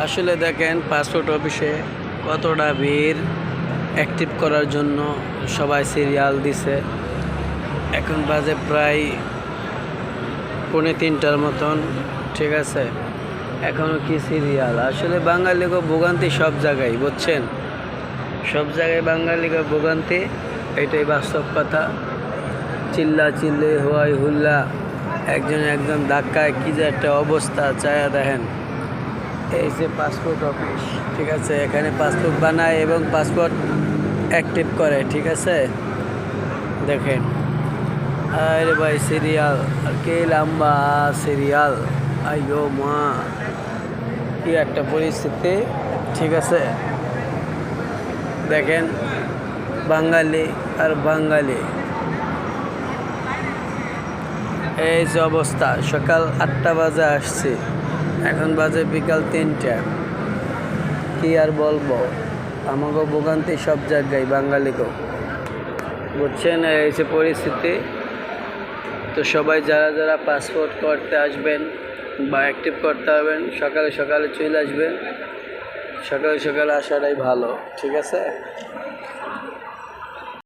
আসলে দেখেন পাসপোর্ট অফিসে কতটা ভিড়। অ্যাক্টিভ করার জন্য সবাই সিরিয়াল দিছে। এখন বাজে প্রায় 2:45 মতন, ঠিক আছে। এখনও কি সিরিয়াল, আসলে বাঙালিকে ভোগান্তি সব জায়গায়, বুঝছেন, সব জায়গায় বাঙালিকে ভোগান্তি, এটাই বাস্তব কথা। চিল্লা চিল্লি হওয়াই হুল্লা, একজন ধাক্কায় কী যে একটা অবস্থা, চায়া দেখেন। এই যে পাসপোর্ট অফিস, ঠিক আছে, এখানে পাসপোর্ট বানায় এবং পাসপোর্ট অ্যাক্টিভ করে, ঠিক আছে। দেখেন, আরে ভাই সিরিয়াল, আর কে লম্বা সিরিয়াল, আইয়ো মা, কি একটা পরিস্থিতি, ঠিক আছে। দেখেন, বাঙালি আর বাঙালি, এই যে অবস্থা। সকাল 8টা বাজে আসছি, এখন বাজে বিকাল 3টা। কি আর বলবো, আমাকে ভোগান্তি সব জায়গায়, বাঙালিকেও, বুঝছেন, এই যে পরিস্থিতি। তো সবাই যারা যারা পাসপোর্ট করতে আসবেন বা অ্যাক্টিভ করতে হবেন, সকালে সকালে চলে আসবেন। সকালে সকালে আসাটাই ভালো, ঠিক আছে।